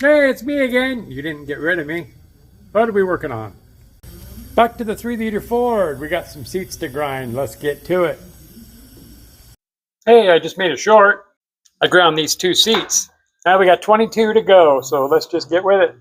Hey, it's me again. You didn't get rid of me. What are we working on? Back to the 3-liter Ford. We got some seats to grind. Let's get to it. Hey, I just made it short. I ground these 2 seats. Now we got 22 to go, so let's just get with it.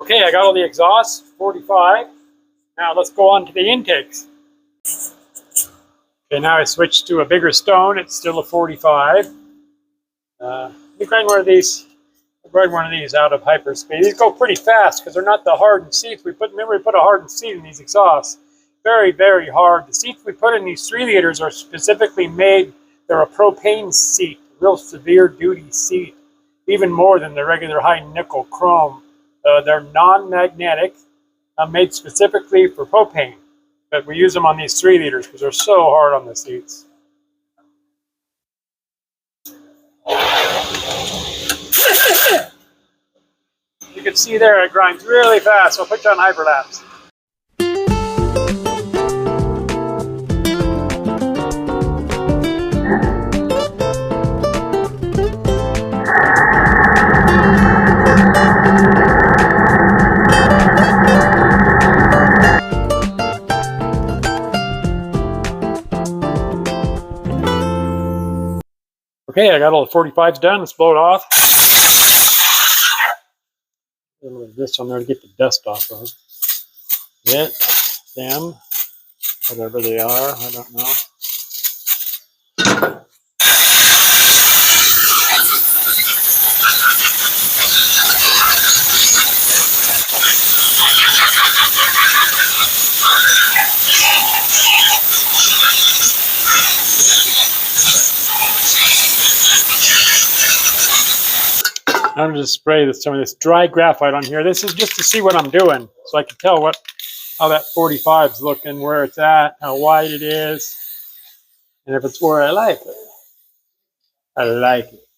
Okay, I got all the exhausts, 45. Now let's go on to the intakes. Okay, now I switched to a bigger stone. It's still a 45. You grind one of these. I grind one of these out of hyperspeed. These go pretty fast because they're not the hardened seats. Remember we put a hardened seat in these exhausts. Very, very hard. The seats we put in these 3 liters are specifically made. They're a propane seat, real severe duty seat, even more than the regular high nickel chrome. They're non-magnetic, made specifically for propane, but we use them on these 3 liters because they're so hard on the seats. You can see there it grinds really fast, so I'll put you on hyperlapse. Okay, I got all the 45s done. Let's blow it off. A little bit of this on there to get the dust off of it, them, whatever they are, I don't know. I'm going to just spray some of this dry graphite on here. This is just to see what I'm doing, so I can tell how that 45's looking, where it's at, how wide it is, and if it's where I like it. I like it.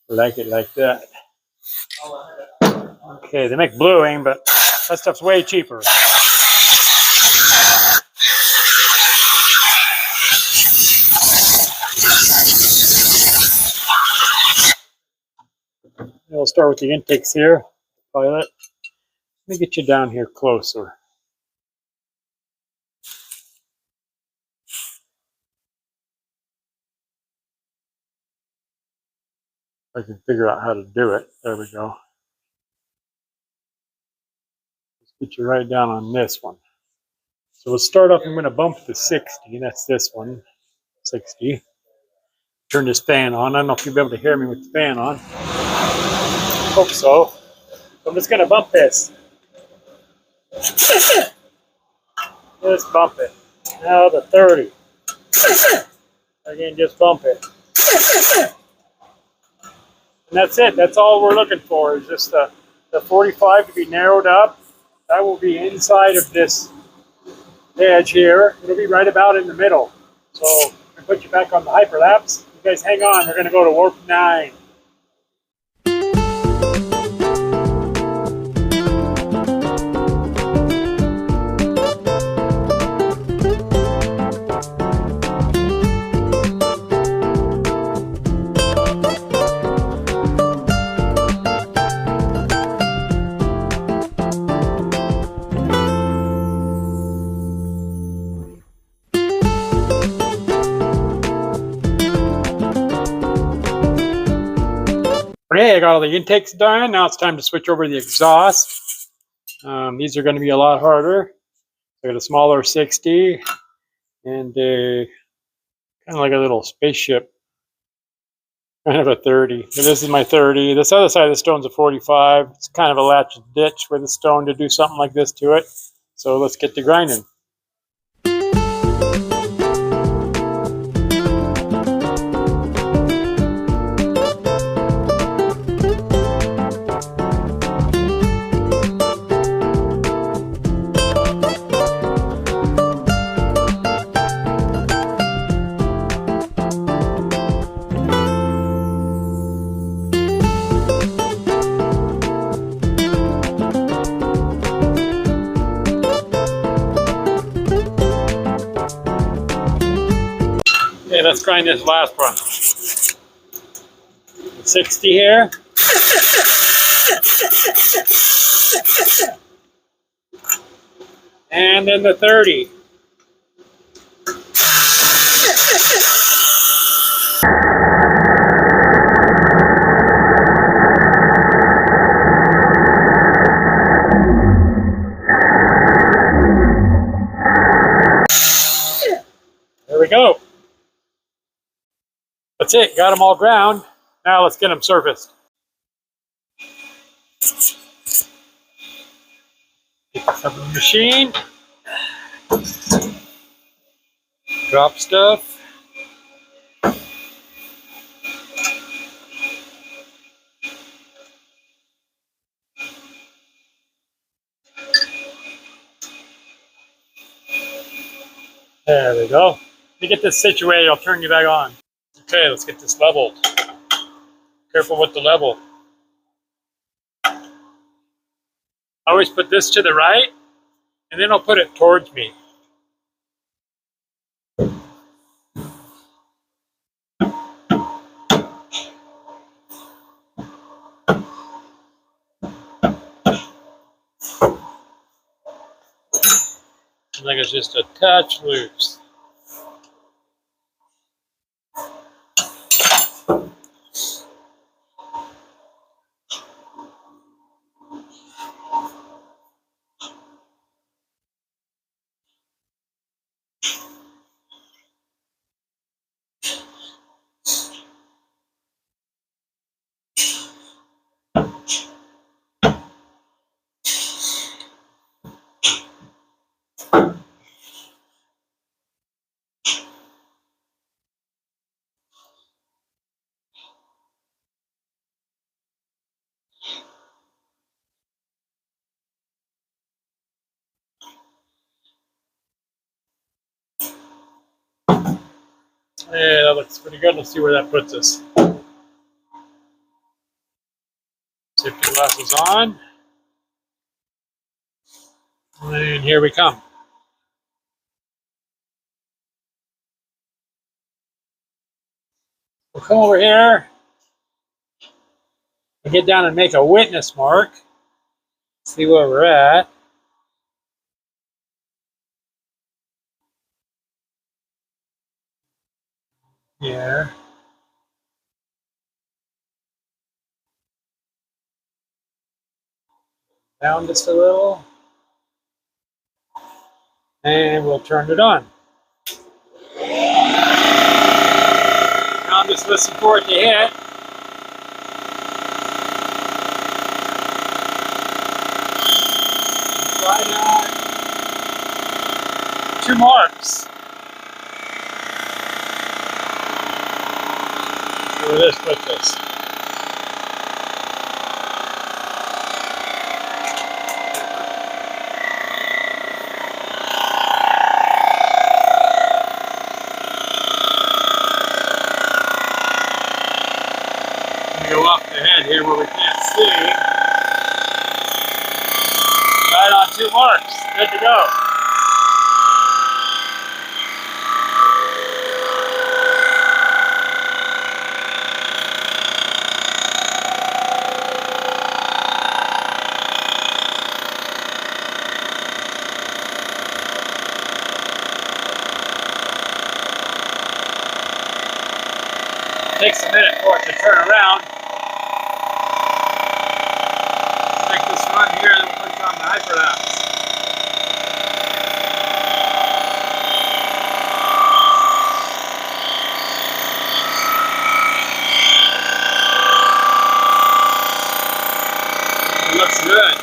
I like it like that. Okay, they make bluing, but that stuff's way cheaper. We'll start with the intakes here, pilot. Let me get you down here closer. I can figure out how to do it. There we go. Let's get you right down on this one. So we'll start off, I'm going to bump to 60. That's this one, 60. Turn this fan on. I don't know if you'll be able to hear me with the fan on. Hope so. I'm just going to bump this. Just bump it. Now to 30. Again, just bump it. And that's it. That's all we're looking for, is just the 45 to be narrowed up. That will be inside of this edge here. It'll be right about in the middle. So I'm going to put you back on the hyperlapse. You guys hang on. We're going to go to warp 9. Okay, I got all the intakes done. Now it's time to switch over to the exhaust. These are going to be a lot harder. I got a smaller 60 and kind of like a little spaceship, kind of a 30. So this is my 30. This other side of the stone's a 45. It's kind of a latch ditch with a stone to do something like this to it. So let's get to grinding. let's grind this last one. 60 here. And then the 30. There we go. That's it. Got them all ground. Now let's get them surfaced. Get this up in the machine. Drop stuff. There we go. Let me get this situated. I'll turn you back on. Okay, let's get this leveled. Careful with the level. I always put this to the right, and then I'll put it towards me. I think it's just a touch loose. Yeah, that looks pretty good. Let's see where that puts us. Safety glasses on. And here we come. We'll come over here and get down and make a witness mark. See where we're at. Here. Down just a little. And we'll turn it on. Now I'm just listening for it to hit. Right on. 2 marks. See where this puts us. Go off the head here where we can't see. Right on 2 marks. Good to go. Takes a minute for it to turn around. Make this run here, then we'll put it on the hyperlapse. It looks good.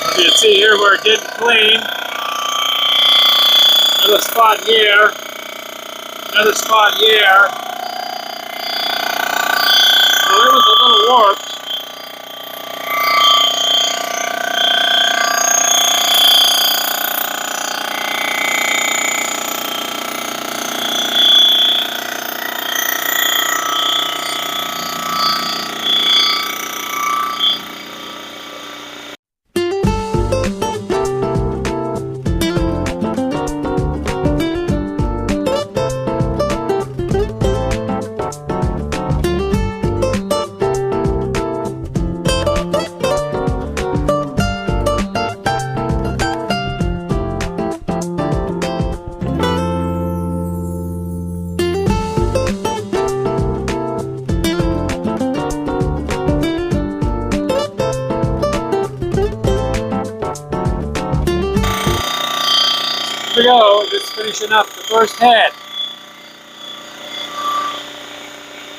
As you can see here where it didn't clean. Another spot here. Another spot here. So it was a little warped. go, just finishing up the first head.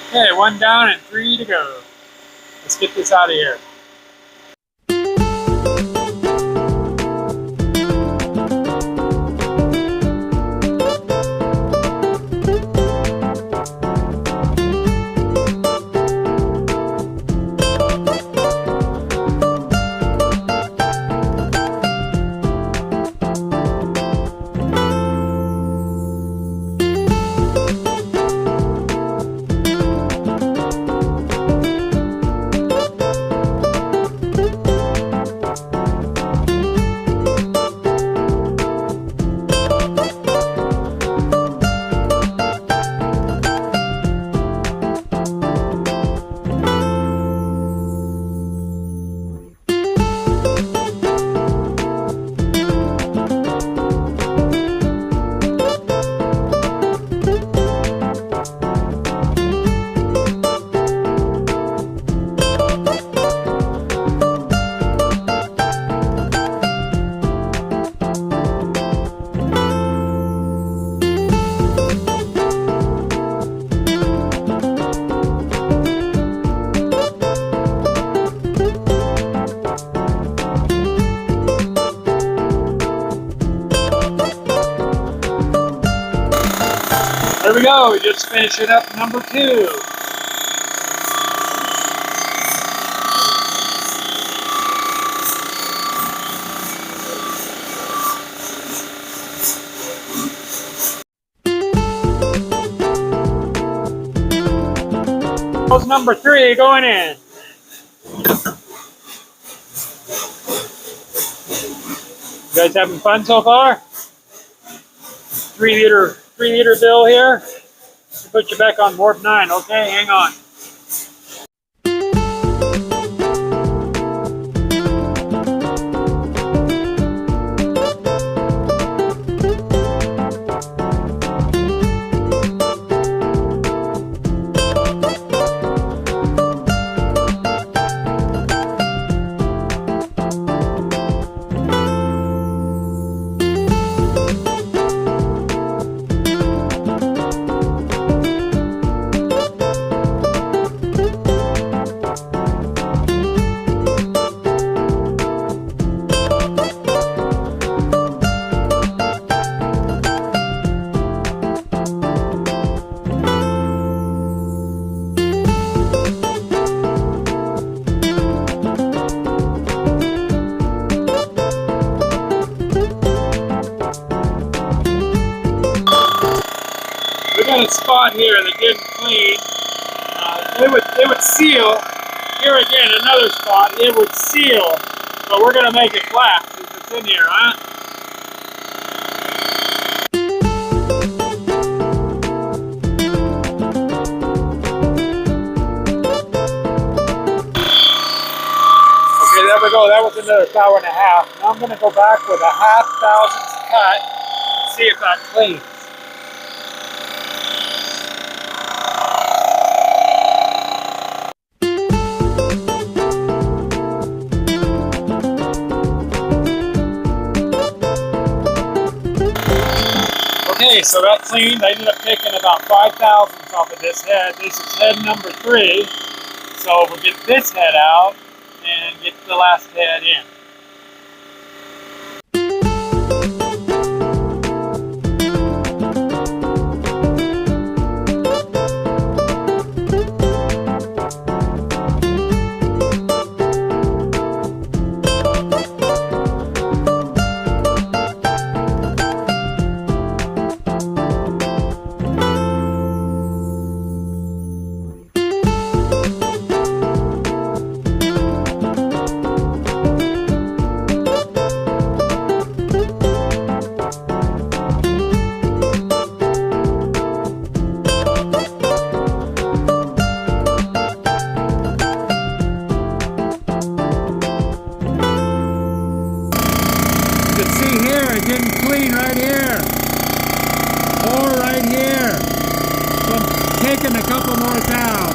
Okay, 1 down and 3 to go. Let's get this out of here. There we go, we just finishing up number 2. How's number 3 going in? You guys having fun so far? 3 liter bill here. Put you back on warp 9, okay? Hang on. Got a spot here that didn't clean. It would seal. Here again, another spot. It would seal, but we're gonna make it flat since it's in here, huh? Okay, there we go. That was another 1.5 hours. Now I'm gonna go back with a 1/2 thousandths cut and see if that cleans. Okay, so that cleaned. I ended up taking about 5 thousandths off of this head. This is head number 3. So we'll get this head out and get the last head in. Taking a couple more down.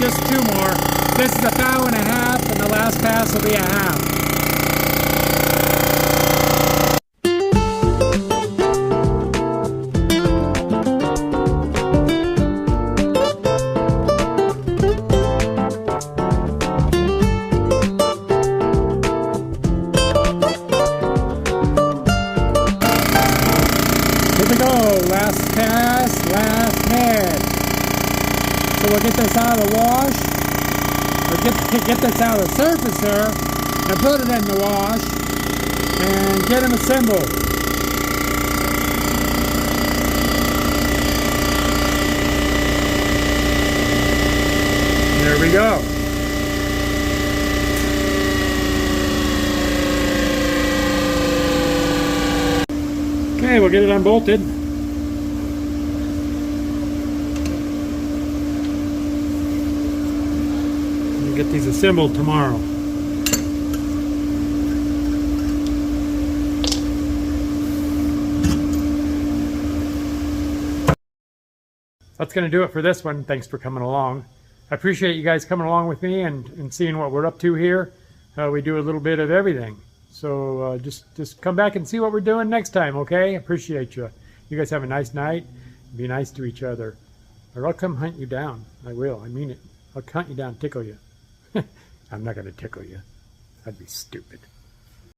just 2 more. This is a thou and a half, and the last pass will be a half. Here we go, last cast, last head. So we'll get this out of the wash, or get this out of the surfacer, and put it in the wash, and get them assembled. There we go. Okay, we'll get it unbolted. We'll get these assembled tomorrow. That's going to do it for this one. Thanks for coming along. I appreciate you guys coming along with me and seeing what we're up to here. We do a little bit of everything. So just come back and see what we're doing next time, okay? Appreciate you. You guys have a nice night. Be nice to each other. Or I'll come hunt you down. I will. I mean it. I'll hunt you down, tickle you. I'm not going to tickle you. That'd be stupid.